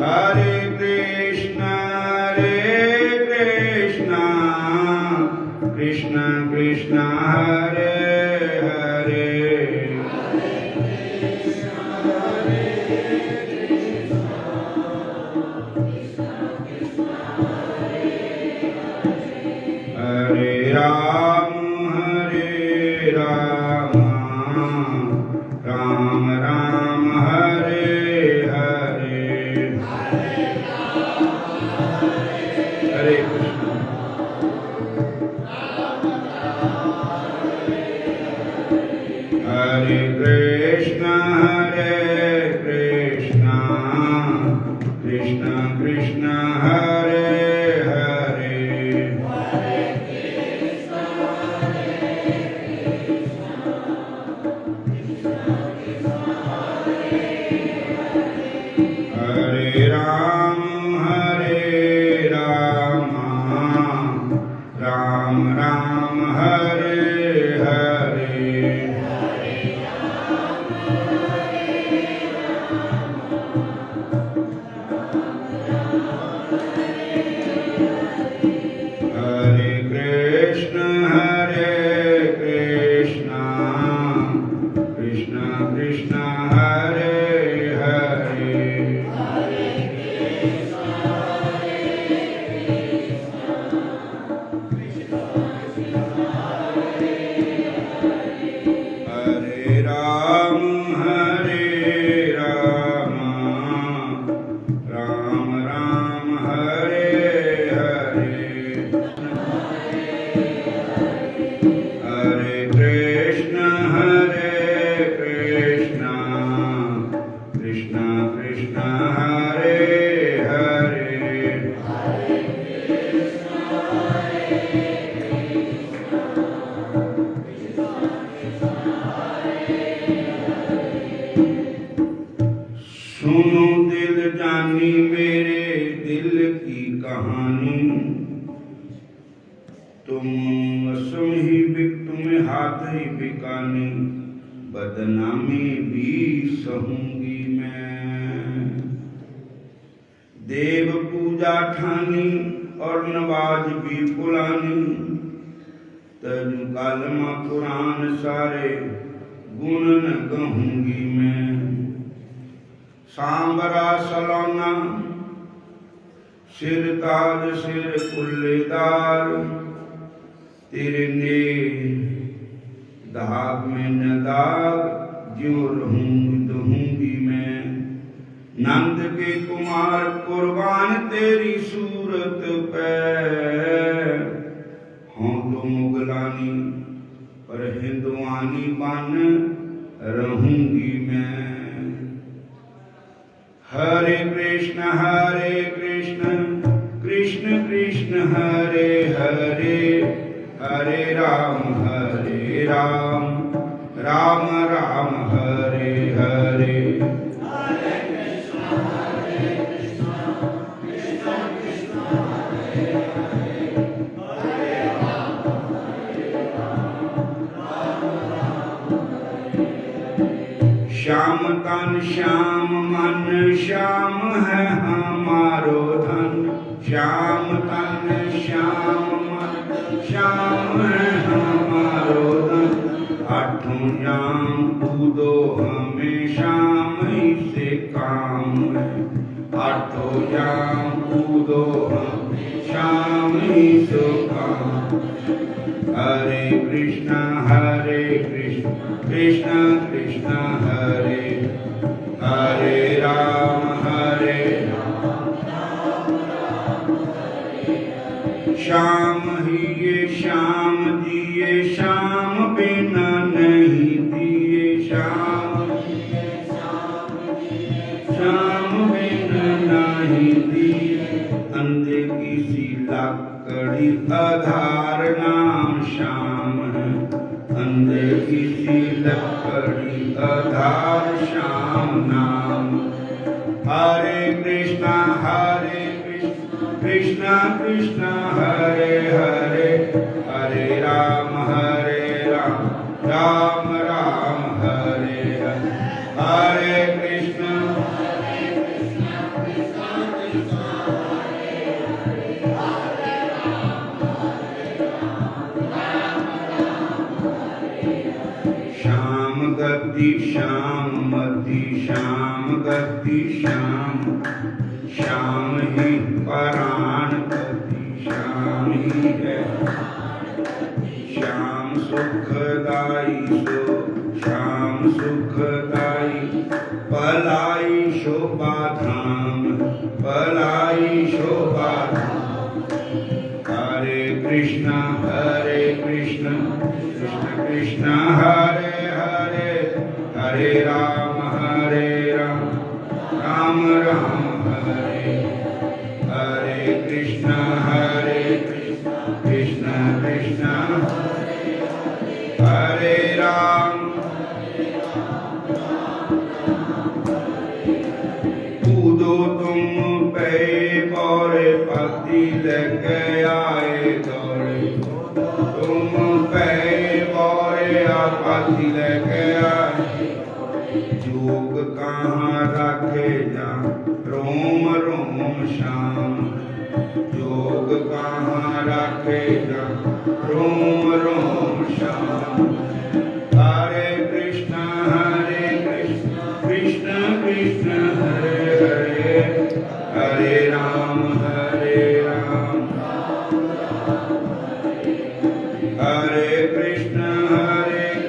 हरे कृष्णा कृष्ण कृष्ण हरे हरे हरे राम राम राम हरे हरे हरे कृष्ण हरे कृष्ण कृष्ण कृष्ण हरे हरे हरे राम राम राम हरे हरे हरे कृष्ण कृष्ण कृष्ण हरे हरे हरे राम राम राम हरे हरे हरे कृष्ण कृष्ण कृष्ण हरे हरे सुनो दिल जानी मेरे दिल की कहानी तुम सुन ही बिक तुम्हें हाथ ही बिकानी बदनामी भी सहूंगी मैं देव पूजा ठानी और नवाज भी पुलानी तनु कालमा कुरान सारे गुण न कहूंगी मैं सांबरा सलोना सिर ताज सिर कुल्लेदार तेरे ने दाग में न दाग ज्यों रहूंगी मैं नंद के कुमार कुर्बान तेरी सूरत पे हों तो मुगलानी पर हिंदुआनी बन रहूंगी मैं हरे कृष्ण कृष्ण कृष्ण हरे हरे हरे राम राम राम हरे हरे श्याम तन श्याम मन श्याम है हमारो धन श्याम तन श्याम मन श्याम है हमारो धन आठों जाम कूदो हमें श्याम ही से काम है आठों जाम कूदो हमें श्याम ही से काम हरे कृष्ण कृष्ण कृष्ण हरे हरे राम श्याम ही ये श्याम दिए श्याम बिना नहीं दिए श्याम बिना नहीं दिए अंधे किसी लकड़ी आधार नाम श्याम है अंधे किसी लकड़ी आधार श्याम नाम हरे कृष्ण कृष्ण कृष्ण हरे हरे हरे राम राम राम हरे हरे हरे कृष्ण श्याम श्याम ही प्राणपति श्याम ही है श्याम सुखदाई सो श्याम सुखदाई पलाई शोभा धाम पलाई शोभा धाम हरे कृष्ण कृष्ण कृष्ण हरे हरे हरे राम राम राम हरे हरे कृष्ण कृष्ण कृष्ण हरे राम कूदो तुम पे और पति लेके आए दौड़े तुम पे और पति लेके आए जोग कहाँ रखे जा रोम रोम श्याम जोग कहाँ रखे जा रोम रोम श्याम हरे कृष्ण कृष्ण कृष्ण हरे हरे हरे राम हरे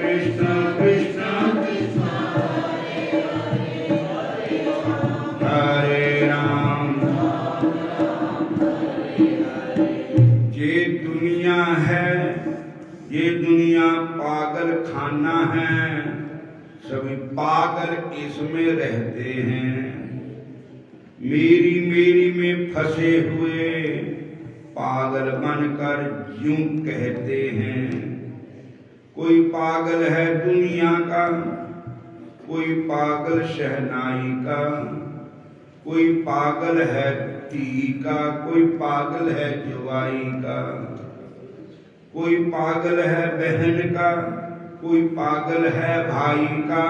कृष्ण कृष्ण हरे राम ये दुनिया है ये दुनिया पागल खाना है सभी पागल इसमें रहते हैं मेरी में फंसे हुए पागल बनकर यूं कहते हैं कोई पागल है दुनिया का कोई पागल शहनाई का कोई पागल है ती का कोई पागल है जुआई का कोई पागल है बहन का कोई पागल है भाई का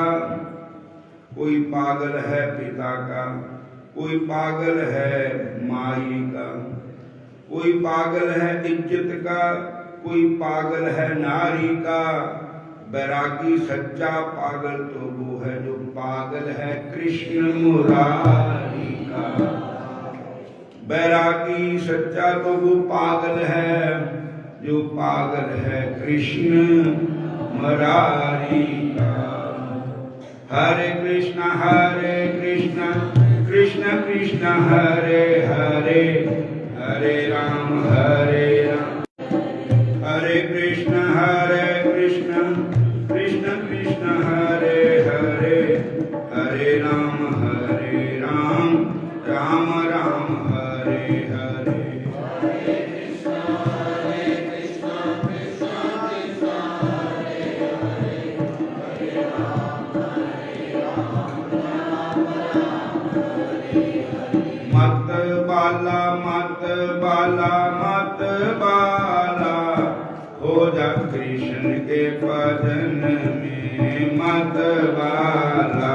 कोई पागल है पिता का कोई पागल है माई का कोई पागल है इज्जत का कोई पागल है नारी का बैरागी सच्चा पागल तो वो है जो पागल है कृष्ण मुरारी का बैरागी सच्चा तो वो पागल है जो पागल है कृष्ण मुरारी का हरे कृष्ण कृष्ण कृष्ण हरे हरे हरे राम हरे कृष्ण कृष्ण कृष्ण हरे हरे हरे राम राम राम हरे हरे मत बाला हो जा कृष्ण के भजन में मत बाला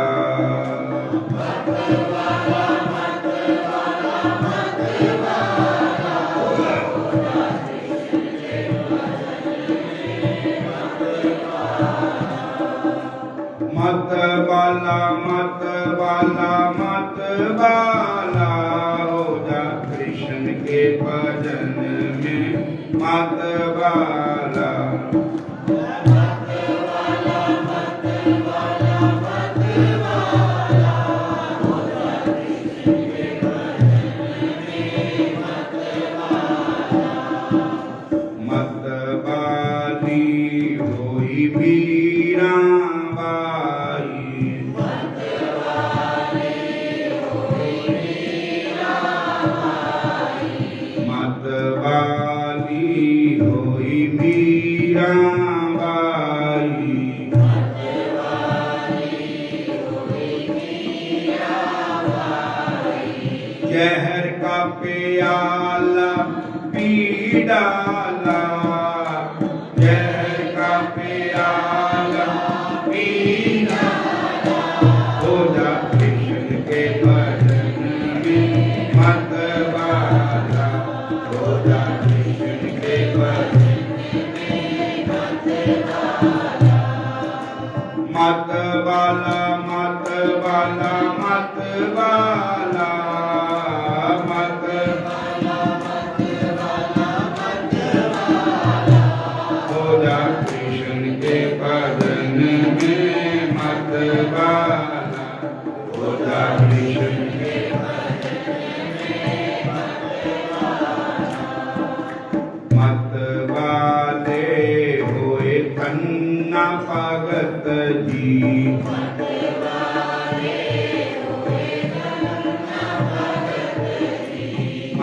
मत बाला हो जा कृष्ण के भजन में मत बाला मत बाली होई वीरा जहर का प्याला पी डाला जहर का प्याला पी डाला हो जा कृष्ण के भजन में मत बाला हो जा कृष्ण के भजन में मत बाला मत बाला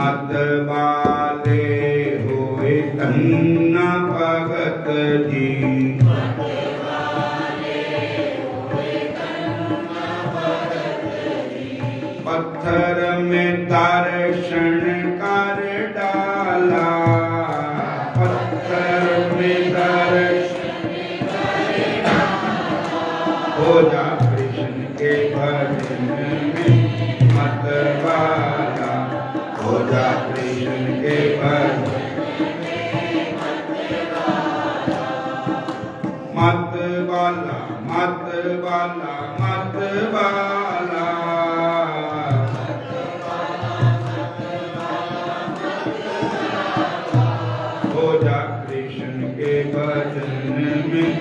मत वाले होए तन्ना भगत जी। पत्थर में दर्शन कर डाला, पत्थर में दर्शन हो जा कृष्ण के भजन में मत वाला, हो जा कृष्ण के भजन मत वाला, मत वाला, मत वाला। हो जा कृष्ण के भजन में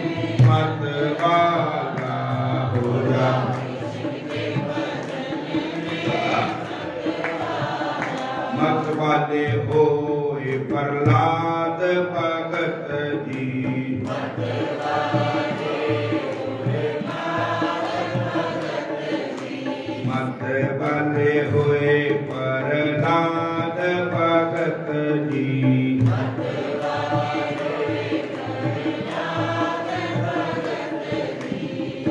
मत वाला, हो जा मत वाले होए प्रहलाद भगत जी। मत वाले होए प्रहलाद भगत जी।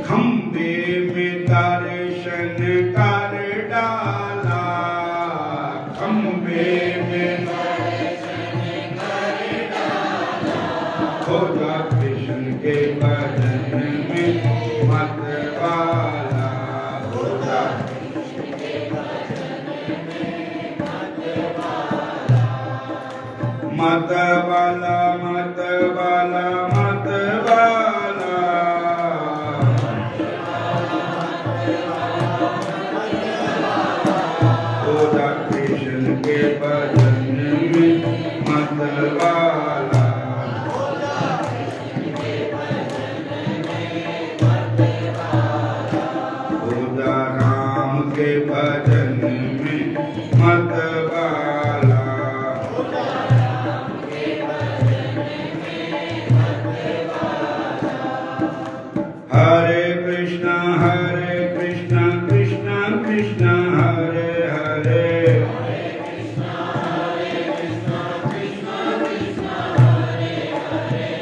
खंबे में दर्शन कर डाला, खंबे में दर्शन कर डाला। हो जा कृष्ण के भजन में मत वाला, हो जा कृष्ण के भजन में मत वाला। मत वाला, मत वाला, मत वाला। हो जा कृष्ण के भजन में मत वाला, हो जा कृष्ण के भजन में मत वाला। हो जा राम के भजन में मत वाला, हो जा राम के भजन में मत वाला। हरे कृष्णा कृष्णा कृष्णा हरे हरे, हरे कृष्णा कृष्णा कृष्णा हरे हरे।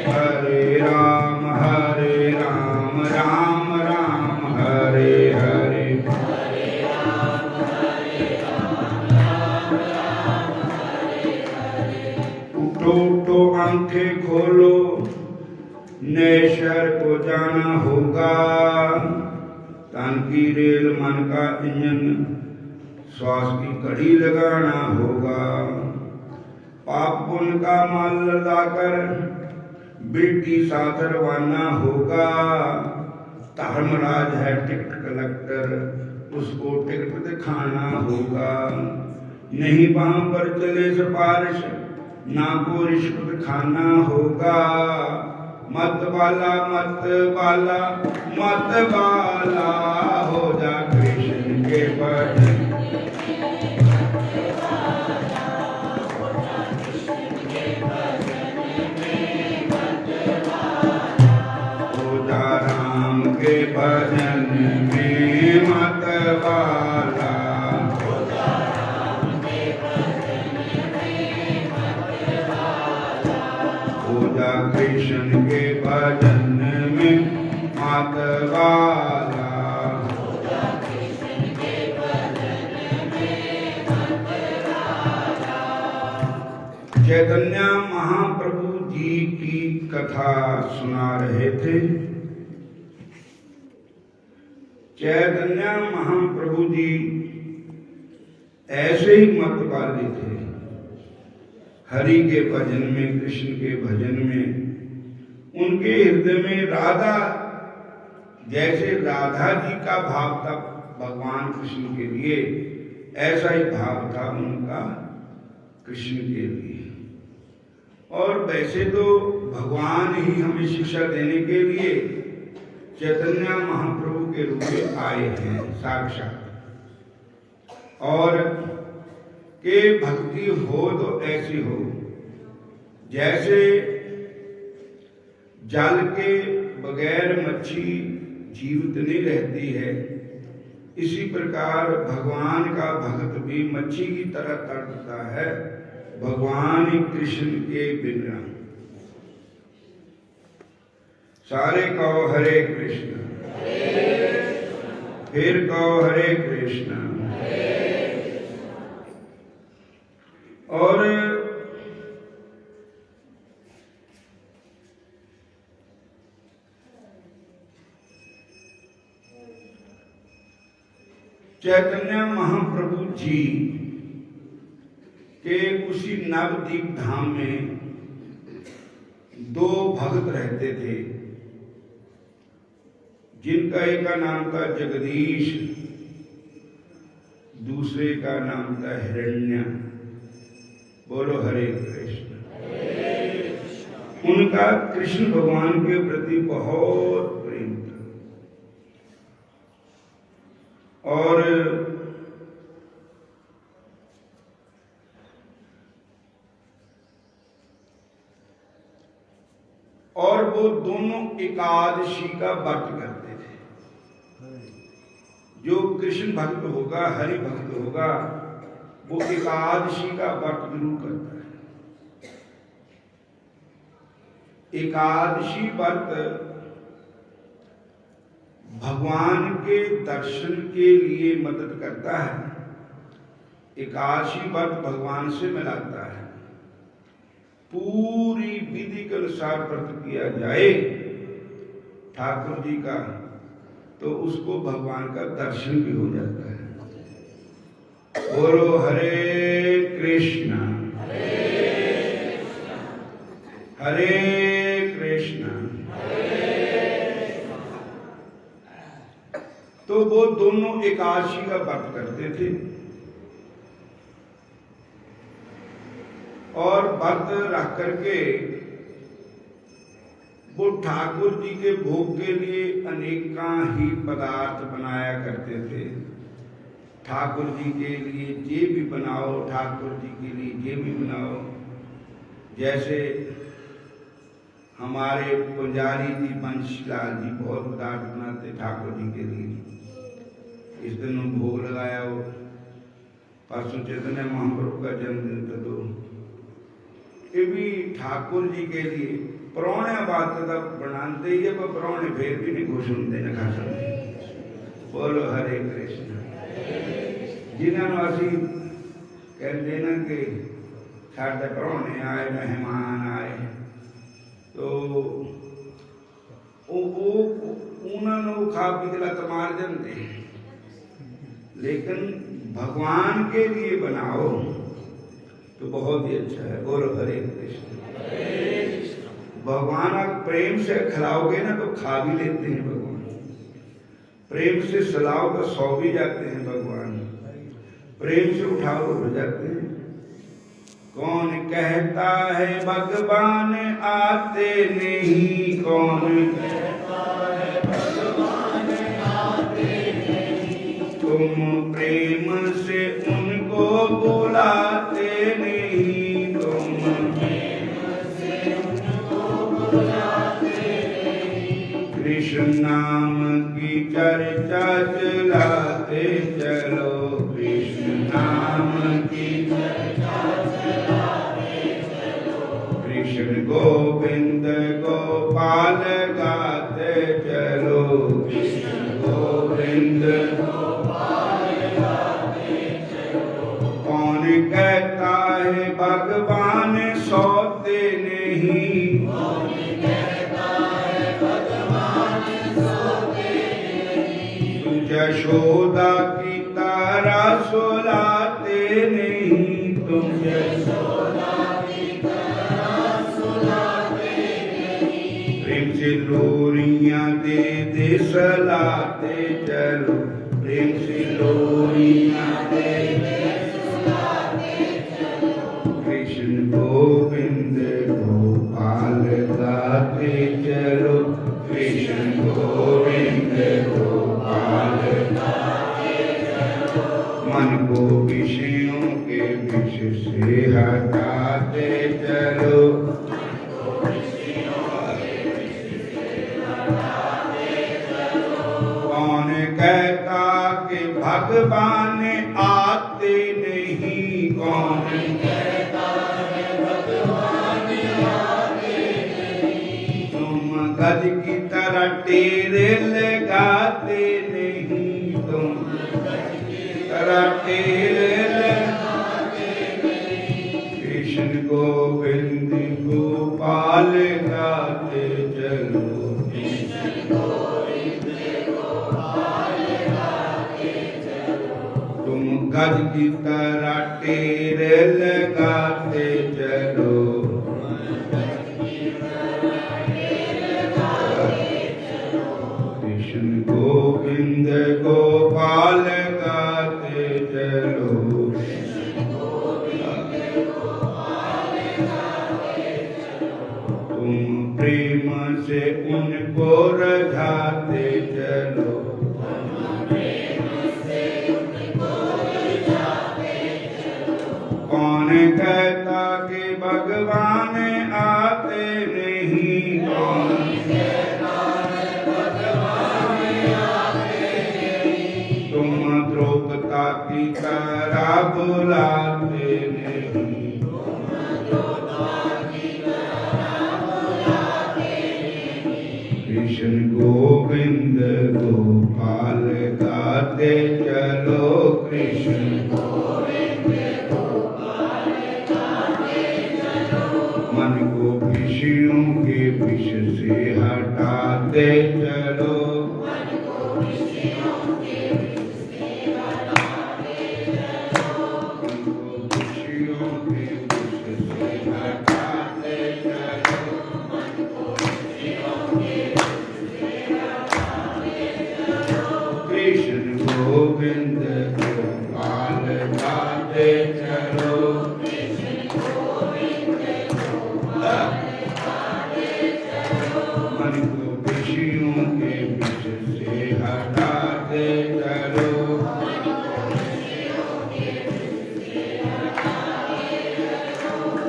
हरे राम राम राम हरे हरे, हरे राम राम हरे हरे। उठो उठो आंखें खोलो, नए शहर को जाना होगा। तन की रेल मन का इंजन, श्वास की कड़ी लगाना होगा। पाप पुण्य का माल लदाकर बेटी साथ रवाना होगा। धर्मराज है टिकट कलेक्टर, उसको टिकट दिखाना होगा। नहीं वहां पर चले सिफारिश, ना को रिश्वत खाना होगा। मत वाला, मत वाला, मत वाला। हो जा कृष्ण के भजन, हो जा राम के भजन में मत वाला, हो जा राम के भजन में मत वाला। हो जा कृष्ण के भजन में मत वाला, हो जा कृष्ण के भजन में मत वाला। चैतन्य महाप्रभु जी की कथा सुना रहे थे। चैतन्य महाप्रभु जी ऐसे ही मत वाले थे। हरि के भजन में, कृष्ण के भजन में उनके हृदय में राधा, जैसे राधा जी का भाव था भगवान कृष्ण के लिए, ऐसा ही भाव था उनका कृष्ण के लिए। और वैसे तो भगवान ही हमें शिक्षा देने के लिए चैतन्य महाप्रभु के रूप में आए हैं साक्षात। और के भक्ति हो तो ऐसी हो जैसे जल के बगैर मच्छी जीवित नहीं रहती है, इसी प्रकार भगवान का भक्त भी मच्छी की तरह तड़पता है भगवान कृष्ण के बिना। सारे कहो हरे कृष्ण, फिर कहो हरे कृष्ण। और चैतन्य महाप्रभु जी के उसी नवदीप धाम में दो भक्त रहते थे, जिनका एक का नाम था जगदीश, दूसरे का नाम था हिरण्य। बोलो हरे कृष्ण। उनका कृष्ण भगवान के प्रति बहुत प्रेम था और वो दोनों एकादशी का व्रत करते थे। जो कृष्ण भक्त होगा, हरि भक्त होगा, वो एकादशी का व्रत जरूर करता है। एकादशी व्रत भगवान के दर्शन के लिए मदद करता है। एकादशी व्रत भगवान से मिलाता है। पूरी विधि के अनुसार व्रत किया जाए ठाकुर जी का, तो उसको भगवान का दर्शन भी हो जाता है। बोलो हरे कृष्ण, हरे कृष्ण। तो वो दोनों एकादशी का व्रत करते थे और व्रत रख करके वो ठाकुर जी के भोग के लिए अनेका ही पदार्थ बनाया करते थे। ठाकुर जी के लिए ये भी बनाओ, ठाकुर जी के लिए ये भी बनाओ। जैसे हमारे पुजारी जी बंशीलाल जी बहुत पदार्थ बनाते ठाकुर जी के लिए। इस दिन भोग लगाया हो, परसों चैतन्य महाप्रभु का जन्मदिन था, तो ये भी ठाकुर जी के लिए परौने बात बनाते ही है, पर परौने फिर भी नहीं खुश होते न खा सकते। बोलो हरे कृष्ण। जिन्होंने असी कहते ना कि साढ़े परौने आए, मेहमान आए, तो उन्होंने खा पी के लत मार जाते, लेकिन भगवान के लिए बनाओ तो बहुत ही अच्छा है। बोलो हरे कृष्ण। भगवान आप प्रेम से खिलाओगे ना तो खा भी लेते हैं भगवान। प्रेम से सलाओ तो सो भी जाते हैं भगवान। प्रेम से उठाओ तो हो जाते हैं। कौन कहता है भगवान आते नहीं, कौन कहता है भगवान आते नहीं। तुम प्रेम से उनको बुलाते नहीं, तुम प्रेम से उनको बुलाते नहीं। कृष्ण नाम की चर्चा चलाते चलो, कृष्ण नाम की चर्चा चलाते चलो। कृष्ण गोविंद गोपाल गाते चलो, कृष्ण गोविंद गोपाल गाते चलो। कौन कहता है भगवान सोते नहीं, कौन कहता है भगवान सोते नहीं। तू यशोदा की तरह सुलाते नहीं, तुम यशोदा की तरह सुलाते नहीं। प्रेम से लोरियां दे दे सलाते चलो, प्रेम से लोरियां दे दे सुलाते चलो। कृष्ण गोविंद गोपाल गाते चलो, कृष्ण गोविंद गोपाल गाते चलो। मन को विषयों के विष से हटाते चलो, कौन कहता कि कौन कहता है भगवान आते नहीं। तुम गज की तरह टेरे लगाते नहीं, तुम गज की तरह टेरे लगाते नहीं। कृष्ण गोविंद गोपाल गाते चलो, गज की तरह टेरे लगाते चलो। कृष्ण गोविंद गोपाल गाते चलो। तुम प्रेम से उनको रझाते चलो। कौन कहता कि भगवान आते नहीं, कौन कहता है भगवान आते नहीं। तुम द्रौपदी की तरह बुलाते नहीं, तुम द्रौपदी की तरह बुलाते नहीं। कृष्ण गोविंद गोपाल गाते चलो। कृष्ण मन को विषयों के विष से हटाते चलो। मन को विषयों के विष से हटाते चलो। मन को विषयों के विष से हटाते चलो। मन को विषयों के विष से हटाते चलो। कृष्ण गोविंद गोपाल गाते चलो। मन को विषयों के विष से हटाते चलो।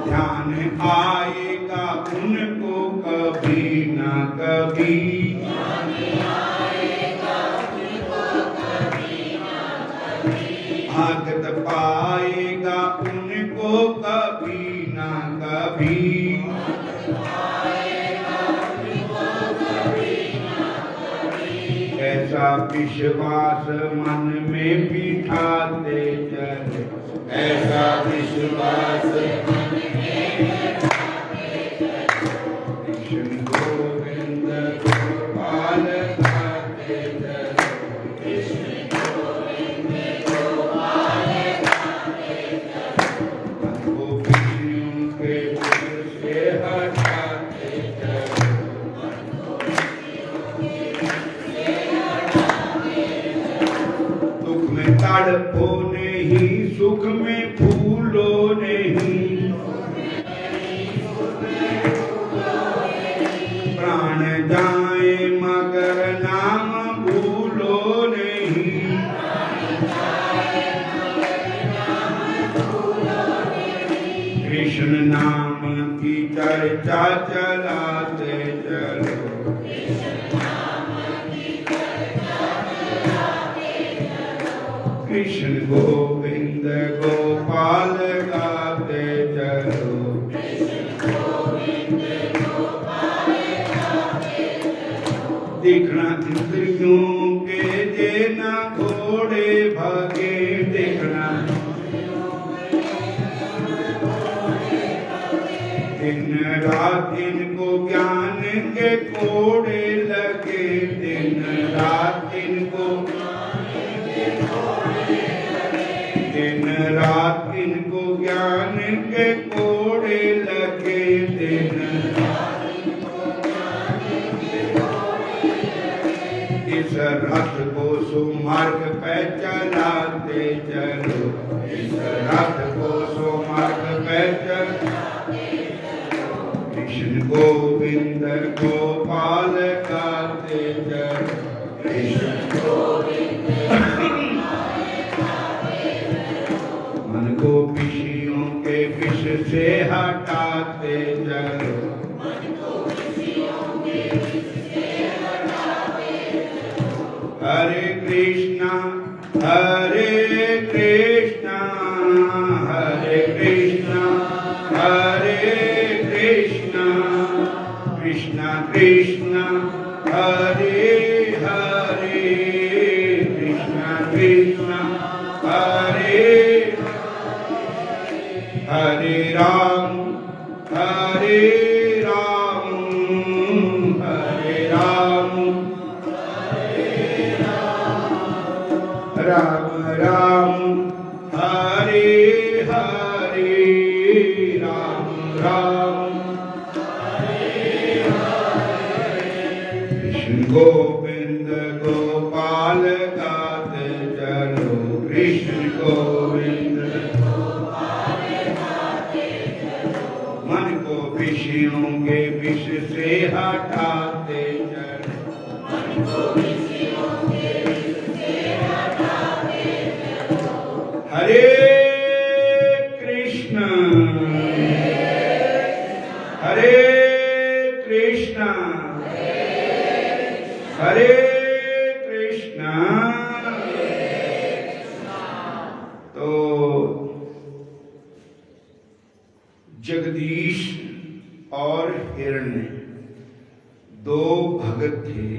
ध्यान आएगा उनको कभी ना कभी, आगत पाएगा उनको कभी ना कभी। ऐसा विश्वास मन में बिठाते चले, ऐसा विश्वास मन में बिठाते चलो। कृष्ण गोविंद गोपाल गाते चलो। कृष्ण गोविंद गोपाल गाते चलो। मन को विषयों के विष से हटाते चलो। दुख में तड़पो नहीं, सुख में फूलो नहीं। प्राण जाए मगर नाम भूलो नहीं। कृष्ण नाम की चर्चा चलाते चलो। कृष्ण गोविंद गोपाल गाते चलो। देखना इंद्रियों के देना घोड़े भागे, देखना दिन रात इनको ज्ञान के कोड़े लगे। दिन रात इनको दिन रात इनको ज्ञान के कोड़े लगे। दिन इस रथ को सुमार्ग पे चलाते चलो। इस रथ को सुमार्ग पे चलाते चलो। कृष्ण गोविंद गोपाल गाते चलो। कृष्ण गोविंद मन को विषयों के विष से हटाते चलो। हरे कृष्णा हरे कृष्णा हरे हरे राम हरे राम हरे राम राम राम हरे हरे राम राम कृष्ण गोविंद गोपाल गाते चलो कृष्ण गोविंद मन को विषयों के विष से हटाते चलो हरे कृष्ण हरे कृष्ण हरे कृष्ण। तो जगदीश और हिरण्य दो भगत थे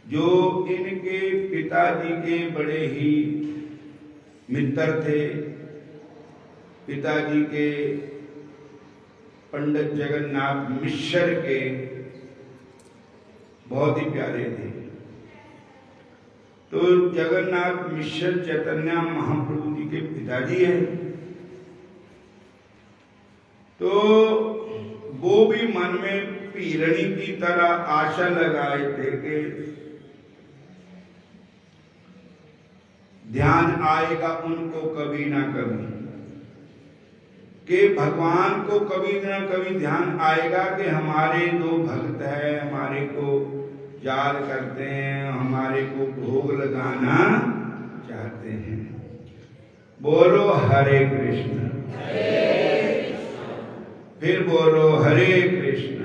जो इनके पिताजी के बड़े ही मित्र थे। पिताजी के पंडित जगन्नाथ मिश्र के बहुत ही प्यारे थे। तो जगन्नाथ मिश्र चैतन्य महाप्रभु जी के पिताजी हैं। तो वो भी मन में पीरणी की तरह आशा लगाए थे कि ध्यान आएगा उनको कभी ना कभी, कि भगवान को कभी ना कभी ध्यान आएगा कि हमारे दो भक्त हैं, हमारे को याद करते हैं, हमारे को भोग लगाना चाहते हैं। बोलो हरे कृष्ण, फिर बोलो हरे कृष्ण।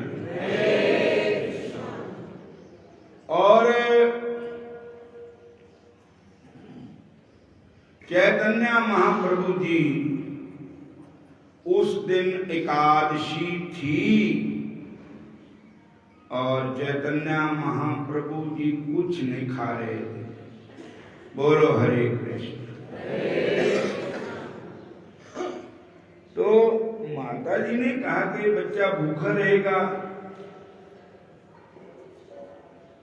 और चैतन्य महाप्रभु जी उस दिन एकादशी थी और चैतन्य महाप्रभु जी कुछ नहीं खा रहे थे। बोलो हरे कृष्ण। तो माता जी ने कहा कि बच्चा भूखा रहेगा।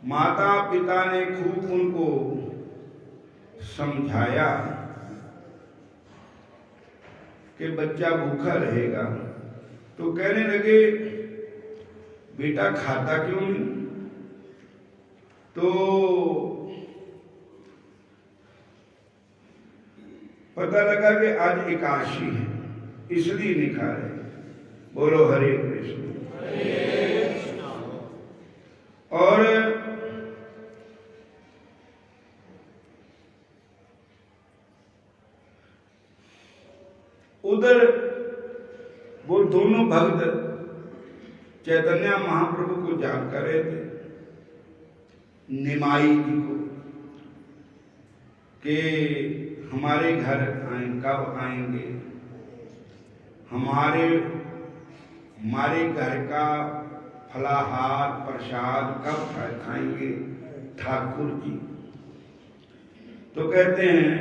माता पिता ने खूब उनको समझाया कि बच्चा भूखा रहेगा। तो कहने लगे बेटा खाता क्यों नहीं? तो पता लगा कि आज एकादशी है इसलिए नहीं खा रहे। बोलो हरे कृष्ण। और उधर वो दोनों भक्त चैतन्य महाप्रभु को याद कर रहे थे, निमाई जी को, कि हमारे घर कब आएंगे, हमारे घर का फलाहार प्रसाद कब खाएंगे ठाकुर जी। तो कहते हैं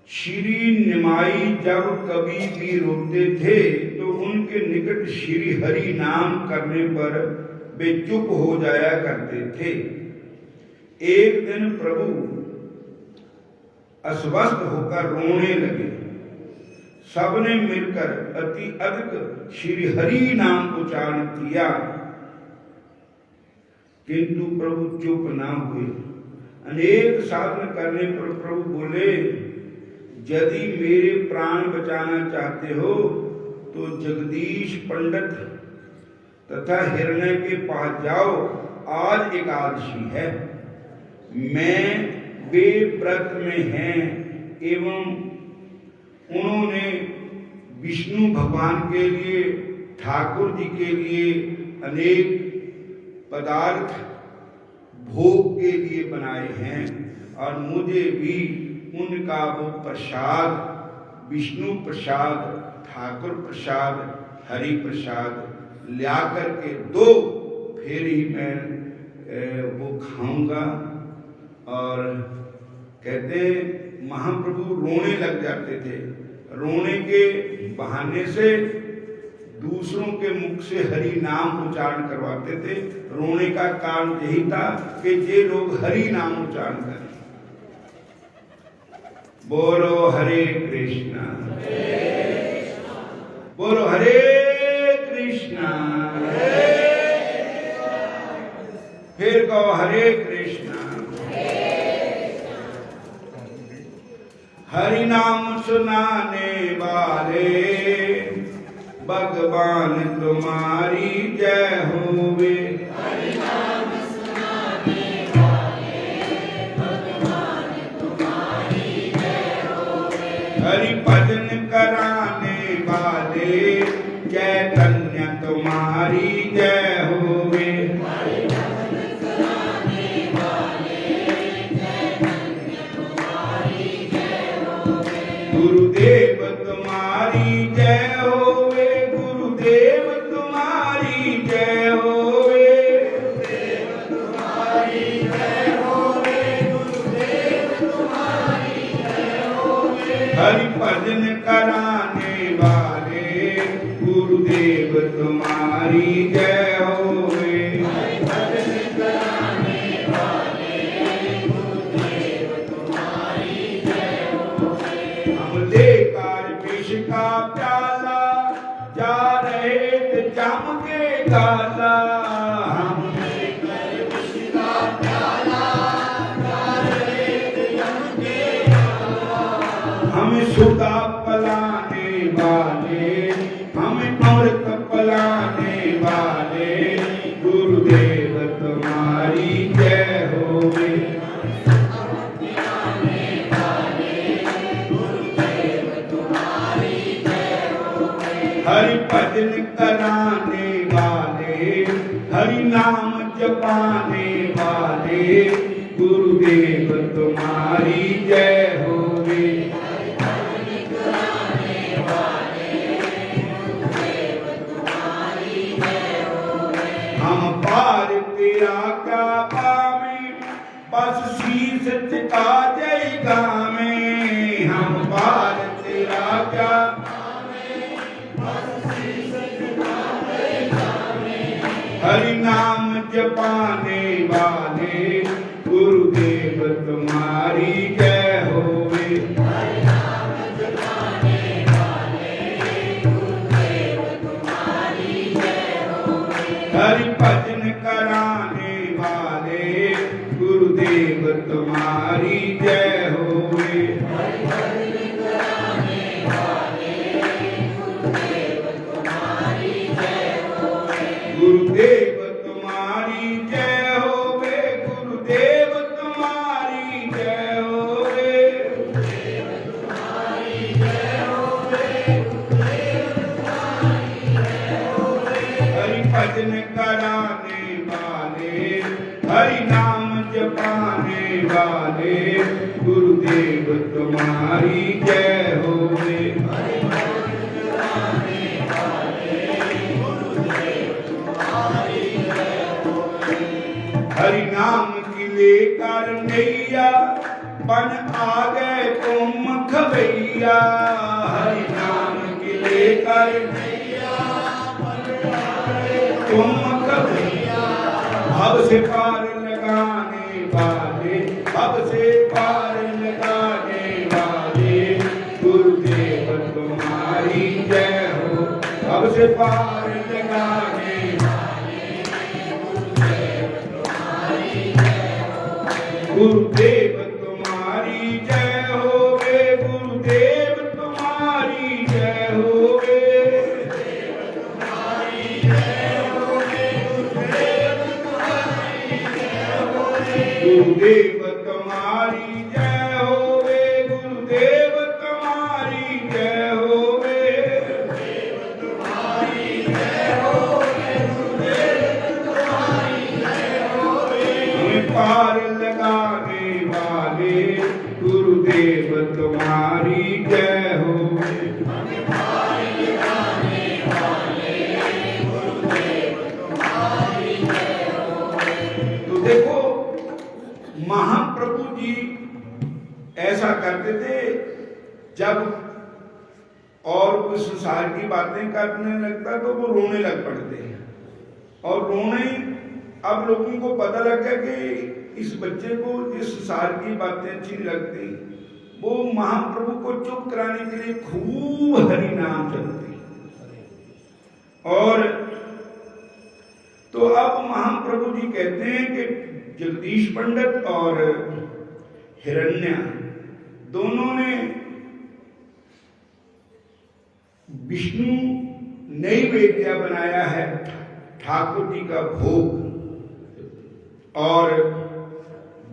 श्री निमाई जब कभी भी रोते थे तो उनके निकट श्री हरि नाम करने पर वे चुप हो जाया करते थे। एक दिन प्रभु अस्वस्थ होकर रोने लगे। सबने मिलकर अति अधिक श्री हरि नाम उच्चारण किया किंतु प्रभु चुप ना हुए। अनेक साधन करने पर प्रभु बोले, यदि मेरे प्राण बचाना चाहते हो तो जगदीश पंडित तथा हिरण्य के पास जाओ, आज एकादशी है। मैं वे व्रत में हैं एवं उन्होंने विष्णु भगवान के लिए ठाकुर जी के लिए अनेक पदार्थ भोग के लिए बनाए हैं और मुझे भी उनका वो प्रसाद, विष्णु प्रसाद, ठाकुर प्रसाद, हरि प्रसाद ला करके दो, फिर ही मैं वो खाऊंगा। और कहते महाप्रभु रोने लग जाते थे। रोने के बहाने से दूसरों के मुख से हरि नाम उच्चारण करवाते थे। रोने का कारण यही था कि ये लोग हरि नाम उच्चारण करें। बोलो हरे कृष्णा, बोलो हरे कृष्णा, फिर कहो हरे कृष्णा। हरि नाम सुनाने वाले भगवान तुम्हारी जय होवे। हरि नाम सुनाने वाले भगवान तुम्हारी जय होवे। हरि भजन कराने वाले चैतन्य तुम्हारी जय होवे। हरि भजन कराने वाले चैतन्य तुम्हारी जय होवे। गुरुदेव तुम्हारी जय होवे, गुरुदेव तुम्हारी जय होवे। गुरुदेव तुम्हारी जय होवे, गुरुदेव तुम्हारी जय होवे। हरि भजन कराने वाले गुरुदेव तुम्हारी जय होवे। हरि भजन कराने वाले गुरुदेव तुम्हारी जय होवे। हम लेकर विष का प्याला जा रहे थे जम के गाला। हम लेकर विष का प्याला जा रहे थे यम के गाला। हमें सुधा पलाने वाले, हमें अमृत पलाने वाले गुरुदेव तुम्हारी जय होवे। हरि भजन कराने वाले, हरि नाम जपाने वाले गुरुदेव तुम्हारी जय होवे। हम पार तेरा क्या पावे, बस शीस झुका जय गावे। हम पार तेरा क्या हरि नाम जपाने वाले गुरुदेव तुम्हारी जय होवे। हरि नाम जपाने वाले गुरुदेव तुम्हारी जय होवे। हरि भजन कराने वाले गुरुदेव तुम्हारी जय होवे। हरि भजन कराने वाले गुरुदेव तुम्हारी जय होवे। गुरुदेव तुम्हारी जय होवे, गुरुदेव तुम्हारी जय होवे। तुम्हारी जय होवे, गुरुदेव तुम्हारी जय होवे। हरि भजन कराने वाले, हरि नाम जपाने वाले गुरुदेव तुम्हारी जय होवे। हरि भजन कराने वाले गुरुदेव तुम्हारी जय होवे। हरि नाम की लेकर नैया बन आ गए तुम खबैया। हरि नाम की लेकर तुम खबैया। अब से पार लगाने वाले, अब से पार लगाने वाले गुरुदेव तुम्हारी जय हो। अब से पार लगाने गुरुदेव तुम्हारी जय होवे, गुरुदेव तुम्हारी जय होवे। गुरुदेव तुम्हारी जय होवे, गुरुदेव तुम्हारी जय होवे। जब और कुछ संसार की बातें करने लगता तो वो रोने लग पड़ते हैं। और रोने अब लोगों को पता लग गया कि इस बच्चे को जिस संसार की बातें अच्छी नहीं लगती, वो महाप्रभु को चुप कराने के लिए खूब हरि नाम चलते। और तो अब महाप्रभु जी कहते हैं कि जगदीश पंडित और हिरण्या दोनों ने विष्णु नैवेद्य बनाया है, ठाकुर जी का भोग। और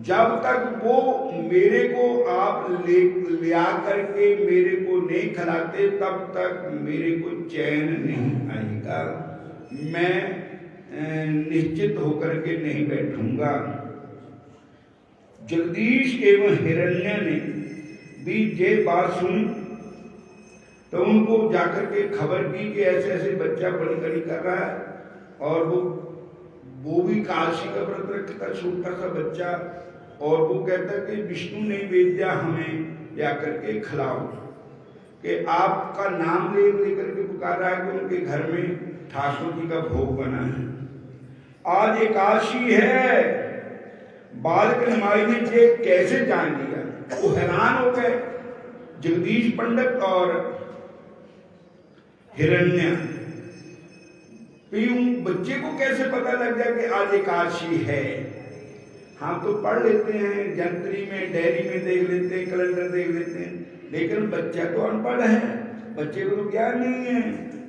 जब तक वो मेरे को आप ले आकर के मेरे को नहीं खिलाते तब तक मेरे को चैन नहीं आएगा, मैं निश्चित होकर के नहीं बैठूंगा। जगदीश एवं हिरण्य ने भी ये बात सुनी तो उनको जाकर के खबर की कि ऐसे ऐसे बच्चा बड़ी कड़ी कर रहा है। और वो भी काशी का व्रत रखता, छोटा सा बच्चा। और वो कहता कि विष्णु नैवेद्य हमें जाकर के खिलाओ, कि आपका नाम लेकर के पुकार रहा है कि उनके घर में ठाकुर जी का भोग बना है। आज एकादशी है। बालक निमाई ने ये कैसे जान लिया, वो हैरान हो गए। जगदीश पंडित और हिरण्य बच्चे को कैसे पता लग गया कि आज एकादशी है। हम तो पढ़ लेते हैं, जंतरी में डायरी में देख लेते हैं, कैलेंडर देख लेते हैं, लेकिन बच्चा तो अनपढ़ है, बच्चे को तो ज्ञान नहीं है।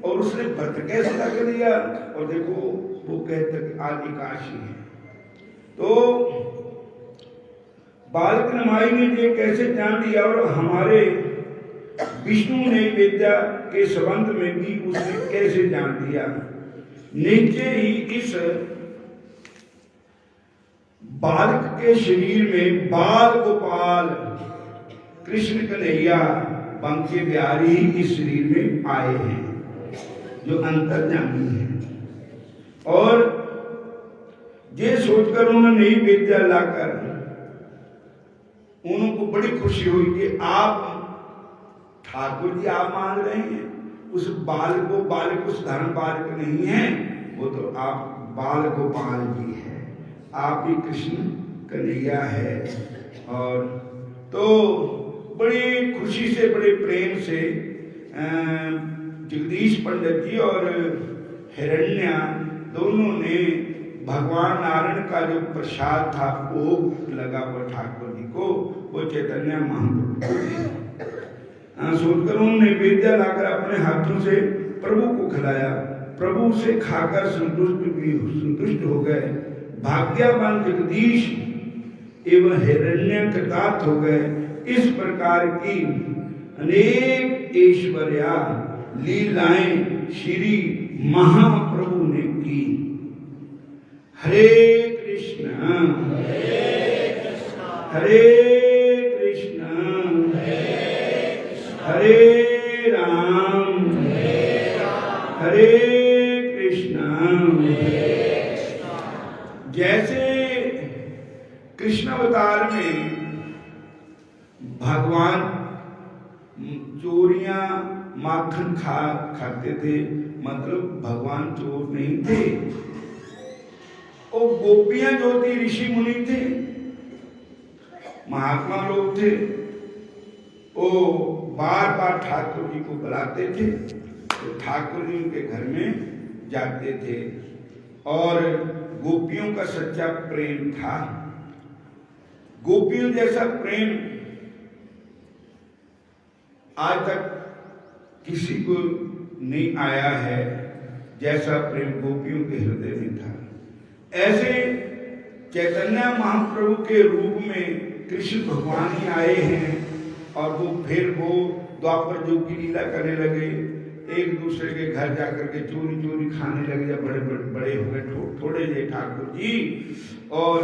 और उसने व्रत कैसे लग लिया। और देखो वो कहते कि आज एकादशी है। तो बालक नमाई ने ये कैसे जान लिया। और हमारे विष्णु नैवेद्य के संबंध में भी उसने कैसे जान लिया। नीचे ही इस बालक के शरीर में बाल गोपाल कृष्ण कन्हैया बंके बिहारी इस शरीर में आए हैं, जो अंतर्यामी हैं। और ये सोचकर उन्होंने नैवेद्य लाकर उनको बड़ी खुशी हुई कि आप ठाकुर जी आप मांग रहे हैं उस बालक उस धर्म बालक नहीं है, वो तो आप बाल गोपाल जी है, आप ही कृष्ण कन्हैया है। और तो बड़ी खुशी से बड़े प्रेम से जगदीश पंडित जी और हिरण्या दोनों ने भगवान नारायण का जो प्रसाद था भोग लगा हुआ ठाकुर जी को, वो चैतन्य महाप्रभु सोचकर उन्होंने नैवेद्य लाकर अपने हाथों से प्रभु को खिलाया। प्रभु से खाकर संतुष्ट हो गए। भाग्यवान जगदीश एवं हिरण्य कृतार्थ हो गए। इस प्रकार की अनेक ऐश्वर्या लीलाएं श्री महाप्रभु ने की। हरे कृष्ण हरे कृष्ण हरे राम हरे कृष्ण। जैसे कृष्ण अवतार में भगवान चोरियां माखन खाते थे, मतलब भगवान चोर नहीं थे। वो गोपियां जो थी ऋषि मुनि थे, महात्मा लोग थे, वो बार बार ठाकुर जी को बुलाते थे तो ठाकुर जी उनके घर में जाते थे। और गोपियों का सच्चा प्रेम था। गोपियों जैसा प्रेम आज तक किसी को नहीं आया है, जैसा प्रेम गोपियों के हृदय में था। ऐसे चैतन्य महाप्रभु के रूप में कृष्ण भगवान ही आए हैं। और वो फिर वो द्वापर युग की लीला करने लगे, एक दूसरे के घर जाकर के चोरी चोरी खाने लगे। जब बड़े हो गए थोड़े जे ठाकुर जी, और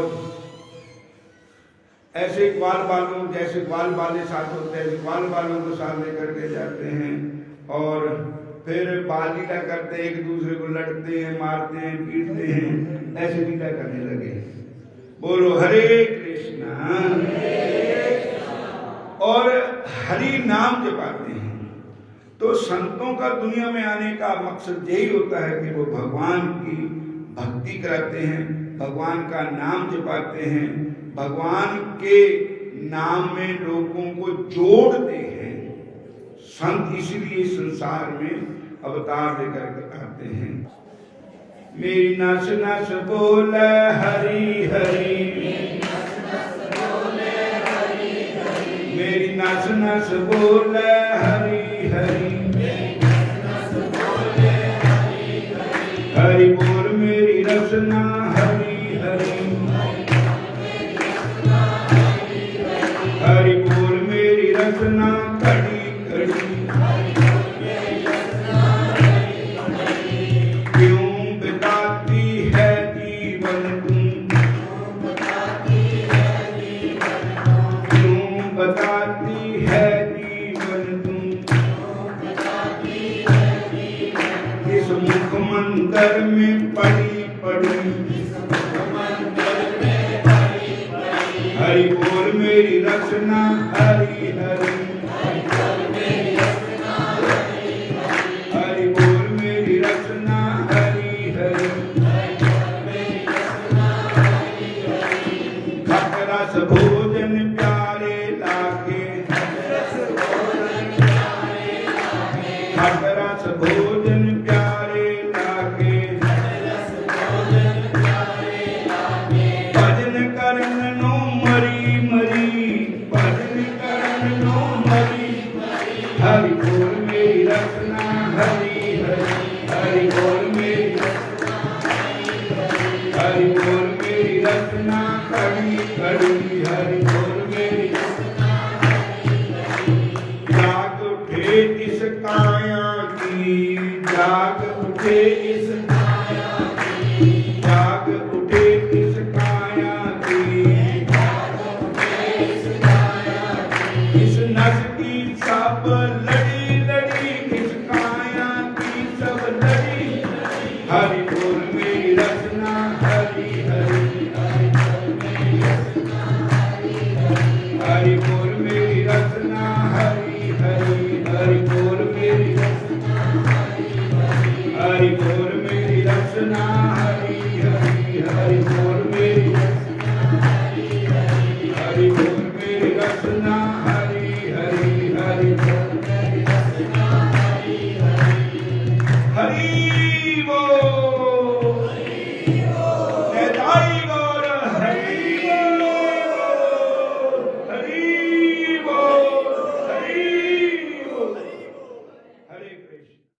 ऐसे ग्वाल बालों जैसे ग्वाल बाले साथ होते हैं, ग्वाल बालों को साथ लेकर के जाते हैं और फिर बाल लीला करते हैं, एक दूसरे को लड़ते हैं, मारते हैं, पीटते हैं, ऐसे लीला करने लगे। बोलो हरे कृष्णा। और हरि नाम जपाते हैं। तो संतों का दुनिया में आने का मकसद यही होता है कि वो भगवान की भक्ति कराते हैं, भगवान का नाम जपाते हैं, भगवान के नाम में लोगों को जोड़ते हैं। संत इसीलिए संसार में अवतार लेकर के आते हैं। मेरी नस नस बोले हरि हरि, मेरी नस नस बोले हरि हरि, हरि बोल मेरी रचना हरि हरि, हरि बोल मेरी रचना कड़ी कड़ी, क्यों बताती है जीवन तुम, क्यों बताती है जीवन तुम, इस मुख मंदिर में पड़ी पड़ी, हरि बोल मेरी रचना हरि हरि, हरि बोल मेरी रचना हरि हरि, खटरस भोजन प्यारे लागे, खटरस भोजन प्यारे लागे, भजन करन नो मरी मरी, भजन करन नो मरी, हरि बोल मेरी रचना हरि हरि, हरि बोल मेरी, हरि बोल मेरी रचना कड़ी कड़ी, हरि बोल मेरी, जाग उठे इस काया की, जाग उठे इस काया की, जाग उठे इस काया की, इस नस की सब